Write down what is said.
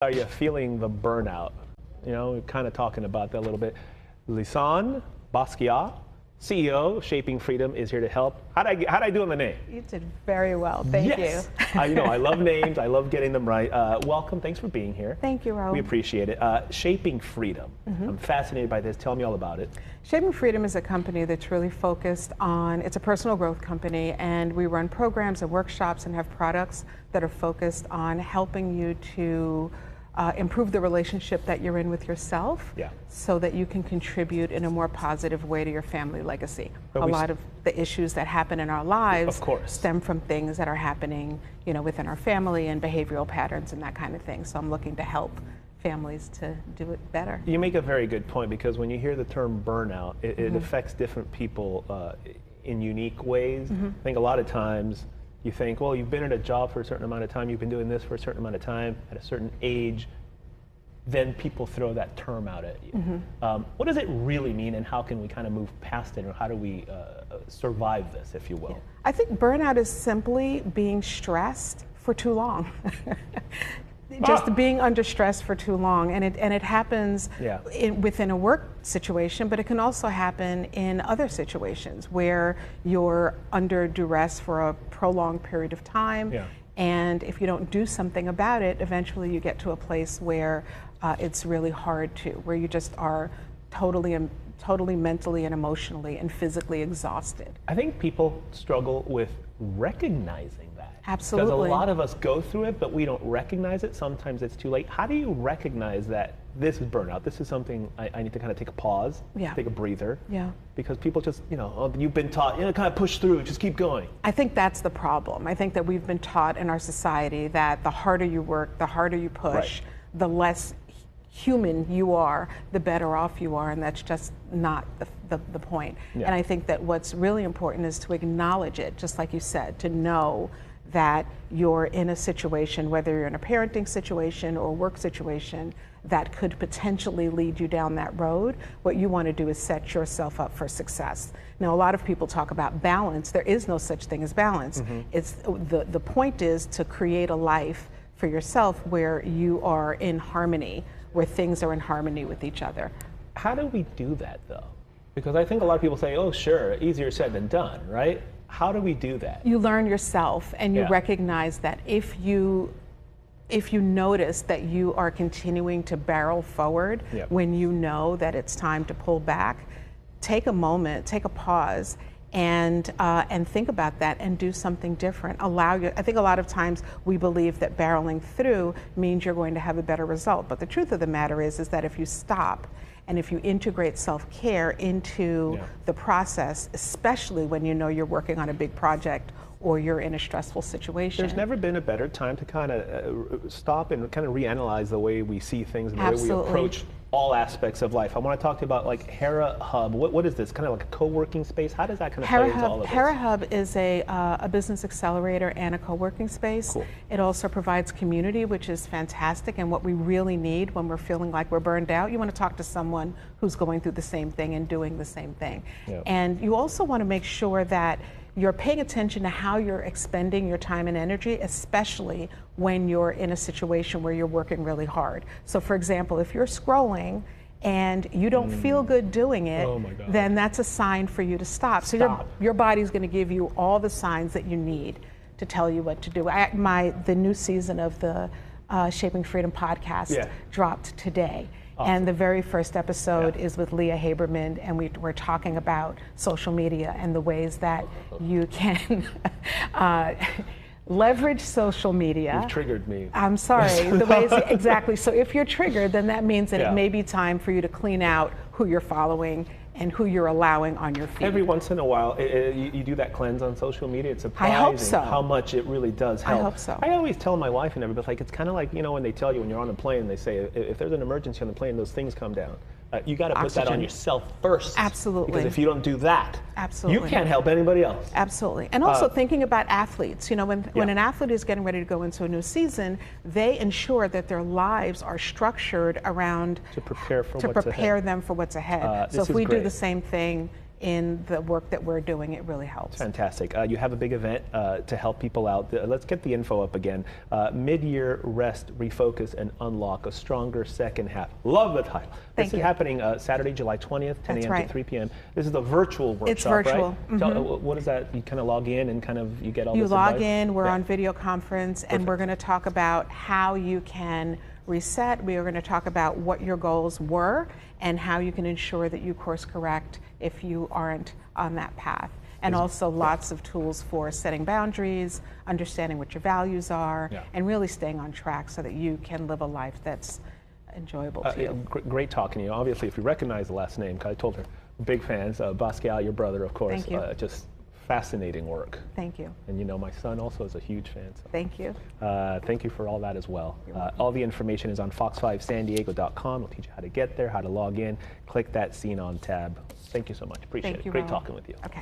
Are you feeling the burnout? You know, we're kind of talking about that a little bit. Lisane Basquiat, CEO, Shaping Freedom, is here to help. How'd I do on the name? You did very well. Thank you. I love names. I love getting them right. Welcome. Thanks for being here. Thank you, Raul. We appreciate it. Shaping Freedom. I'm fascinated by this. Tell me all about it. Shaping Freedom is a company that's really focused on, it's a personal growth company, and we run programs and workshops and have products that are focused on helping you to improve the relationship that you're in with yourself, so that you can contribute in a more positive way to your family legacy. A lot of the issues that happen in our lives stem from things that are happening, within our family and behavioral patterns and that kind of thing. So I'm looking to help families to do it better. You make a very good point, because when you hear the term burnout, it affects different people in unique ways. I think a lot of times you think, well, you've been at a job for a certain amount of time, you've been doing this for a certain amount of time, at a certain age, then people throw that term out at you. What does it really mean, and how can we kind of move past it, or how do we survive this, if you will? I think burnout is simply being stressed for too long. Just being under stress for too long, and it happens within a work situation, but it can also happen in other situations where you're under duress for a prolonged period of time, and if you don't do something about it, eventually you get to a place where it's really hard where you just are totally mentally and emotionally and physically exhausted. I think people struggle with recognizing that. Absolutely. Because a lot of us go through it, but we don't recognize it. Sometimes it's too late. How do you recognize that this is burnout? This is something I need to kind of take a pause, take a breather. Because people just, you've been taught, kind of push through, just keep going. I think that's the problem. I think that we've been taught in our society that the harder you work, the harder you push, the less human you are, the better off you are, and that's just not the point. And I think that what's really important is to acknowledge it, just like you said, to know that you're in a situation, whether you're in a parenting situation or work situation, that could potentially lead you down that road. What you want to do is set yourself up for success. Now, a lot of people talk about balance. There is no such thing as balance. It's the point is to create a life for yourself where you are in harmony, where things are in harmony with each other. How do we do that, though? Because I think a lot of people say, oh, sure, easier said than done, right? How do we do that? You learn yourself, and you recognize that if you notice that you are continuing to barrel forward when you know that it's time to pull back, take a moment, take a pause, and think about that and do something different. I think a lot of times we believe that barreling through means you're going to have a better result, but the truth of the matter is that if you stop and if you integrate self-care into the process, especially when you know you're working on a big project or you're in a stressful situation. There's never been a better time to kind of stop and kind of reanalyze the way we see things and the way we approach all aspects of life. I want to talk to you about like Hera Hub. What is this? Kind of like a co-working space? How does that kind of play into all of this? Hera Hub is a business accelerator and a co-working space. It also provides community, which is fantastic, and what we really need when we're feeling like we're burned out. You want to talk to someone who's going through the same thing and doing the same thing. And you also want to make sure that you're paying attention to how you're expending your time and energy, especially when you're in a situation where you're working really hard. So for example, if you're scrolling and you don't feel good doing it, then that's a sign for you to stop. So your body's going to give you all the signs that you need to tell you what to do. The new season of the Shaping Freedom podcast dropped today. And the very first episode is with Leah Haberman, and we're talking about social media and the ways that you can leverage social media. You've triggered me. I'm sorry. The ways exactly. So if you're triggered, then that means that it may be time for you to clean out who you're following and who you're allowing on your feed. Every once in a while, you do that cleanse on social media. It's surprising how much it really does help. I hope so. I always tell my wife and everybody, like, it's kind of like, when they tell you when you're on a plane, they say, if there's an emergency on the plane, those things come down. You got to put that on yourself first. Absolutely. Because if you don't do that, you can't help anybody else. Absolutely. And also thinking about athletes. When an athlete is getting ready to go into a new season, they ensure that their lives are structured around to prepare them for what's ahead. So if we do the same thing, in the work that we're doing, it really helps. Fantastic. You have a big event to help people out. Let's get the info up again. Mid-year rest, refocus, and unlock a stronger second half. Love the title. This is happening Saturday, July 20th, 10 a.m. to 3 p.m. This is a virtual workshop, It's virtual. Right? So, what is that? You kind of log in and kind of you get all this advice? You log advice? in, we're on video conference, and we're going to talk about how you can reset. We are going to talk about what your goals were and how you can ensure that you course correct if you aren't on that path. And also lots of tools for setting boundaries, understanding what your values are, and really staying on track so that you can live a life that's enjoyable to you. Great talking to you. Obviously, if you recognize the last name, because I told her, big fans, Basquiat, your brother, of course. Thank you. Just fascinating work. Thank you. And you know, my son also is a huge fan. So. Thank you. Thank you for all that as well. All the information is on fox5sandiego.com. We'll teach you how to get there, how to log in. Click that Scene On tab. Thank you so much. Appreciate it. Great talking with you. Okay.